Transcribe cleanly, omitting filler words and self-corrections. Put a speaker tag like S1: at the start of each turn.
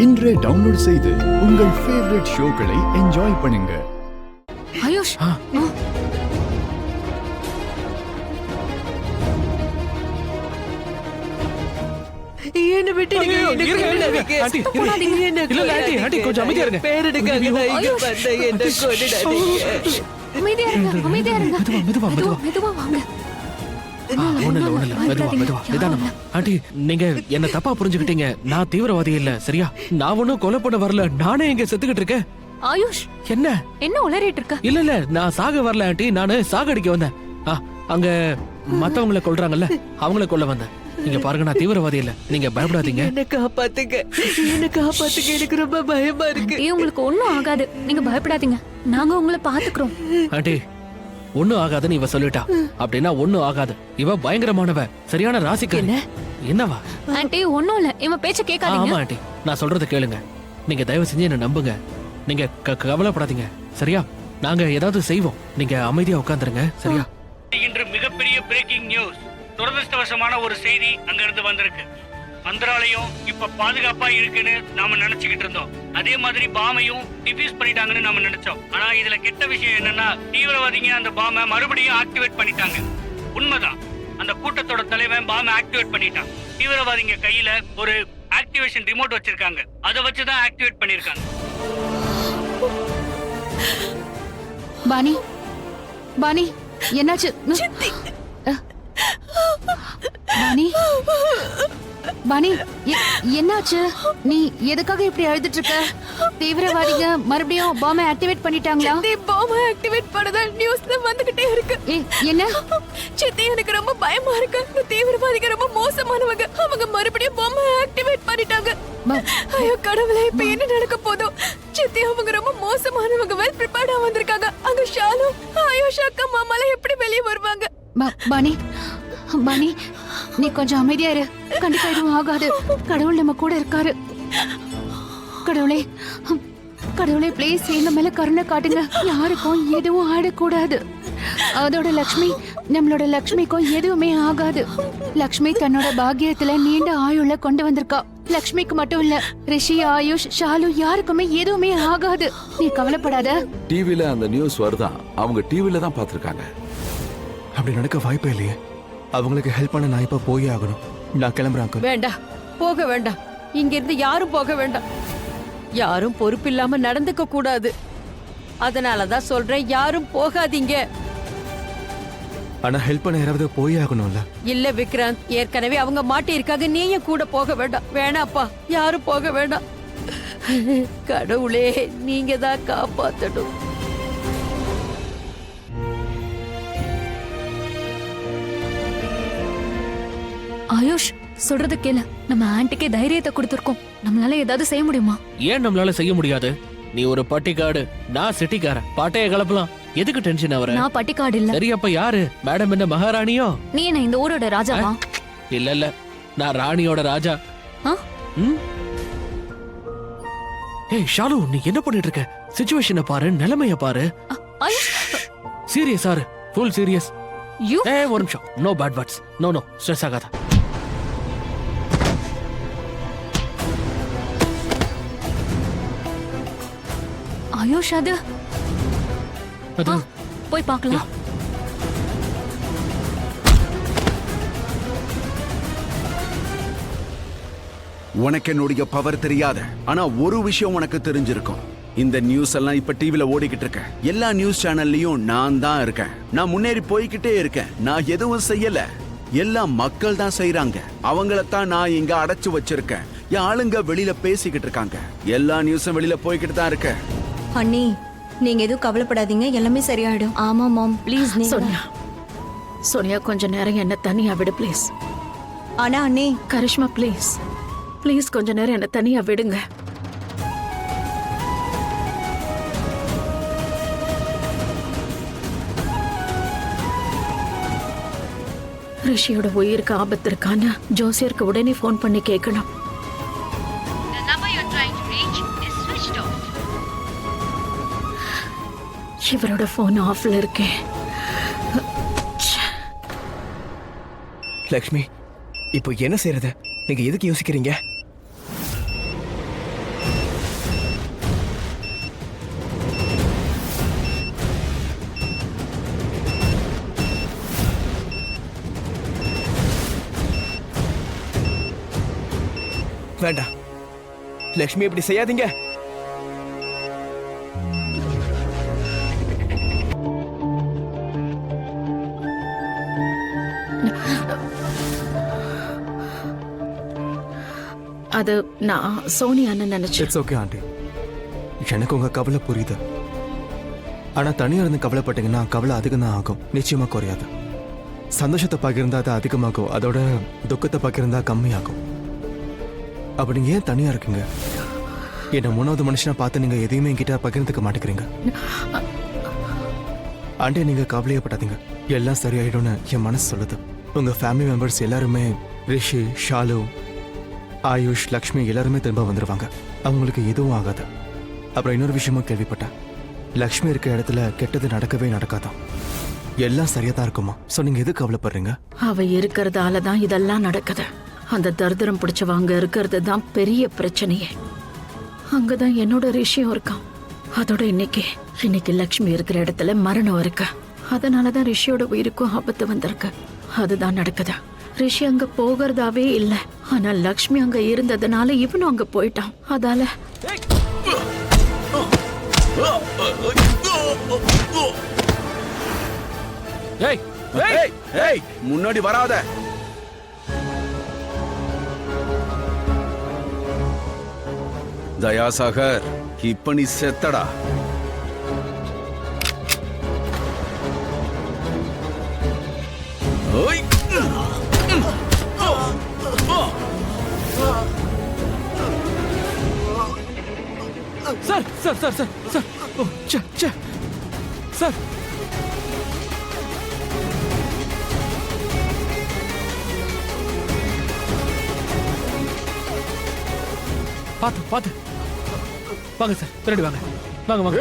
S1: இன்றே டவுன்லோட் செய்து உங்கள் ஃபேவரட் ஷோக்களை என்ஜாய் பண்ணுங்க.
S2: ஆயுஷ்,
S3: என்ன விட்டு
S4: கொஞ்சம் அமைதியா இருங்க.
S2: மெதுவா வாங்க.
S4: ஆண்டி, நீங்க என்ன தப்பா புரிஞ்சுக்கிட்டீங்க. நான் தீவிரவாதி இல்ல, சரியா? நான் ஒண்ணும் கொலை பண்ண வரல. நானே இங்க செத்துக்கிட்டு இருக்கேன்.
S2: ஆயுஷ், என்ன உளறிட்டு இருக்க?
S4: இல்ல நான் சாக வரல ஆண்டி. நானு சாகடிக்க வந்தேன். அங்க மத்தவங்களை கொல்றாங்கல்ல, அவங்கள கொல்ல வந்தேன். நீங்க பாருங்க, நான் தீவிரவாதி இல்ல. நீங்க பயப்படாதீங்க.
S3: என்ன காப்பாத்துங்க, எனக்கு ரொம்ப பயமா இருக்கு.
S2: உங்களுக்கு ஒண்ணும் ஆகாது, நீங்க பயப்படாதீங்க. நாங்க உங்களை பாத்துக்கிறோம்.
S4: ஆண்டி, ஒண்ணும் ஆகாதுன்னு இவ சொல்லிட்டா. அப்படின்னா ஒண்ணும் ஆகாது. இவ பயங்கரமானவ, சரியான ராசிக்கு. என்னவா
S2: ஆண்டி? ஒண்ணும் இல்ல, இவன் பேச்ச கேட்காதீங்க.
S4: ஆமா ஆண்டி, நான் சொல்றத கேளுங்க. நீங்க தயவு செஞ்சு என்ன நம்புங்க. நீங்க கவலைப்படாதீங்க, சரியா? நாங்க ஏதாவது செய்வோம். நீங்க அமைதியா உட்கார்ந்துருங்க, சரியா?
S5: இன்று மிகப்பெரிய பிரேக்கிங் நியூஸ். துரதிருஷ்டவசமான ஒரு செய்தி அங்க இருந்து வந்திருக்கு. மந்திராலயம் இப்ப பாதுகாப்பா இருக்குன்னு நாம நினைச்சுக்கிட்டு இருந்தோம். அதே மாதிரி பாமையும் டிஃபியூஸ் பண்ணிட்டாங்கன்னு நாம நினைச்சோம். ஆனா இதுல கெட்ட விஷயம் என்னன்னா, தீவிரவாதிங்க அந்த பாமை மறுபடியும் ஆக்டிவேட் பண்ணிட்டாங்க. உண்மைதான், அந்த கூட்டத்தோட தலைவன் பாமை ஆக்டிவேட் பண்ணிட்டான். தீவிரவாதிங்க கையில ஒரு ஆக்டிவேஷன் ரிமோட் வச்சிருக்காங்க. அதை வச்சுதான் ஆக்டிவேட் பண்ணிருக்காங்க.
S2: பானி, என்னாச்சு? பானி, என்னாச்சு? நீ எதுக்காக இப்படி அழுதுட்டு இருக்க? தீவிரவாதிங்க மறுபடியும் பாம்பை ஆக்டிவேட் பண்ணிட்டாங்களா?
S3: பாம்பை ஆக்டிவேட் பண்ணதா நியூஸ்ல வந்துகிட்டே இருக்கு.
S2: என்ன
S3: சித்தி, எனக்கு ரொம்ப பயமா இருக்கு. தீவிரவாதிங்க ரொம்ப மோசமானவங்க. அவங்க மறுபடியும் பாம்பை ஆக்டிவேட் பண்ணிட்டாங்க. ஐயோ கடவுளே, இப்ப என்ன நடக்க போதோ? சித்தி, அவங்க ரொம்ப மோசமானவங்க. வெல் ப்ரிப்பேர்டா வந்திருக்காங்க. அங்க ஷாலு, ஆயுஷ் அக்கா, மாமாலாம் எப்படி வெளியே வருவாங்க?
S2: பானி, நீ கொஞ்சம் அமைதியா இரு. கண்டிப்பா எதுவும் ஆகாது. கடவுள் நம்ம கூட இருக்காரு. கடவுளே ப்ளீஸ் எங்க மேல கருணை காட்டுங்க. யாருக்கும் எதுவும் ஆடக்கூடாது. அதோட லக்ஷ்மி, நம்மளோட லக்ஷ்மிக்கும் எதுவுமே ஆகாது. லக்ஷ்மி தன்னோட பாக்கியத்துல நீண்ட ஆயுள கொண்டு வந்திருக்கா. லக்ஷ்மிக்கு மட்டும் இல்ல, ரிஷி, ஆயுஷ், ஷாலு யாருக்குமே எதுவுமே ஆகாது. நீ கவலைப்படாத.
S6: டிவில அந்த நியூஸ் வருதா? அவங்க டிவில தான் பாத்துருக்காங்க.
S7: அப்படி நடக்க வாய்ப்பே இல்லையே. அவங்களுக்கு ஹெல்ப் பண்ண நான் இப்ப போயே ஆகணும். நான் கிளம்புறேன்.
S3: வேண்டாம், போக வேண்டாம். இங்க இருந்து யாரும் போக வேண்டாம். யாரும் பொறுப்பில்லாம நடந்துக்க கூடாது. அதனாலதான் சொல்றேன், யாரும் போகாதீங்க.
S7: ஆனா ஹெல்ப் பண்ண யாராவது போயே ஆகணும்ல.
S3: இல்ல விக்ராந்த், ஏற்கனவே அவங்க மாட்டி இருக்காங்க. நீயும் கூட போக வேண்டாம். வேணாப்பா, யாரும் போக வேண்டாம். கடவுளே, நீங்க தான் காப்பாத்தணும்.
S2: ஆயுஷ், சொல்றது கேளு. நம்ம ஆன்ட்டிக்கே தைரியத்தை கொடுத்திருக்கோம். நம்மளால ஏதாவது செய்ய முடியுமா?
S4: ஏன் நம்மளால செய்ய முடியாது? நீ ஒரு பட்டிக்காடு, நான் சிட்டிக்காரன். பாட்டைய கலப்பலாம். எதுக்கு டென்ஷன் ஆவற?
S2: நான் பட்டிக்காடு இல்ல.
S4: சரி, அப்ப யாரு? மேடம் என்ன மகாராணியோ?
S2: நீ என்ன இந்த ஊரோட ராஜாவா?
S4: இல்ல, நான் ராணியோட ராஜா. ஏய் ஷாலு, நீ என்ன பண்ணிட்டு இருக்க? சிச்சுவேஷனை பாரு, நிலைமைய பாரு. சீரியஸ் ஆறு, ஃபுல் சீரியஸ். ஒரு நிமிஷம். No bad words. No stress ஆகாத.
S2: ஆயுஷ், அது போய் பார்க்கலாம்.
S8: உனக்கு என்னுடைய பவர் தெரியாத, ஆனா ஒரு விஷயம் உனக்கு தெரிஞ்சிருக்கும். இந்த நியூஸ் எல்லாம் இப்ப டிவில ஓடிக்கிட்டு இருக்க. எல்லா நியூஸ் சேனல்லையும் நான் தான் இருக்கேன். நான் முன்னேறி போய்கிட்டே இருக்கேன். நான் எதுவும் செய்யல, எல்லாம் மக்கள் தான் செய்யறாங்க. அவங்களத்தான் நான் இங்க அடைச்சு வச்சிருக்கேன். என் ஆளுங்க வெளியில பேசிக்கிட்டு இருக்காங்க. எல்லா நியூஸும் வெளியில போய்கிட்டு தான் இருக்க.
S9: அண்ணி, நீங்க எதுவும் கவலைப்படாதீங்க, எல்லாமே சரியாயிடும். ஆமா மாம், ப்ளீஸ்.
S10: சோனியா கொஞ்ச நேரம் என்ன தனியா விடு ப்ளீஸ்.
S9: ஆனா அண்ணி,
S10: கரிஷ்மா ப்ளீஸ் கொஞ்ச நேரம் என்ன தனியா விடுங்க. ரிஷியோட உயிருக்கு ஆபத்து இருக்கான்னு ஜோசியருக்கு உடனே போன் பண்ணி கேட்கணும். இவரோட போன் ஆஃப்ல இருக்கே.
S7: லக்ஷ்மி, இப்போ என்ன செய்யறது? நீங்க எதுக்கு யோசிக்கிறீங்க? வேண்டாம் லக்ஷ்மி இப்படி செய்யாதீங்க.
S10: அது நான் சோனியான்னு நினைச்சேன்.
S7: இட்ஸ் ஓகே ஆண்டி, எனக்கு உங்க கவலை புரியுது. ஆனா தனியா இருந்து கவலைப்பட்டீங்கன்னா கவலை அதிகம் தான் ஆகும், நிச்சயமா குறையாது. சந்தோஷத்தை பகிர்ந்தா அது அதிகமாகும், அதோட துக்கத்தை பகிர்ந்தா கம்மியாகும். அப்ப நீங்க ஏன் தனியா இருக்கீங்க? என்ன 3வது மனுஷனா பார்த்து நீங்க எதையுமே என்கிட்ட பகிர்ந்துக்க மாட்டேங்கிறீங்க. ஆண்டி நீங்க கவலையப்படாதீங்க, எல்லாம் சரியாயிடும்னு என் மனசு சொல்லுது. உங்க ஃபேமிலி மெம்பர்ஸ் எல்லாருமே, ரிஷி, ஷாலு, ஆயுஷ், லக்ஷ்மி எல்லாருமே திரும்ப வந்துருவாங்க. அவங்களுக்கு எதுவும் ஆகாது. அப்புறம் இன்னொரு விஷயமும் கேள்விப்பட்டேன், லக்ஷ்மி இருக்க இடத்துல கெட்டது நடக்கவே நடக்காதான். எல்லாம் சரியா தான் இருக்குமா? சோ நீங்க எது கவலைப்படுறீங்க?
S10: அவ இருக்கிறதால தான் இதெல்லாம் நடக்குது. அந்த தரித்திரம் பிடிச்சவங்க இருக்கிறது தான் பெரிய பிரச்சனையே. அங்கதான் என்னோட ரிஷியும் இருக்கான். அதோட இன்னைக்கு லக்ஷ்மி இருக்கிற இடத்துல மரணம் இருக்கு. அதனாலதான் ரிஷியோட உயிருக்கும் ஆபத்து வந்திருக்கு. அதுதான் நடக்குது. ரிஷி அங்க போகிறதாவே இல்ல, ஆனா லக்ஷ்மி அங்க இருந்ததுனால இவனும் அங்க போயிட்டான். அதால
S4: ஏய்
S8: ஏய் ஏய் முன்னாடி வராத. தயாசாகர், இப்ப நீ செத்தடா. ஓய்
S4: sir sir sir sir sir ஓ ச்சே ச்சே சார் பாத்து பாத்து வாங்க சார், பின்னாடி வாங்க வாங்க வாங்க.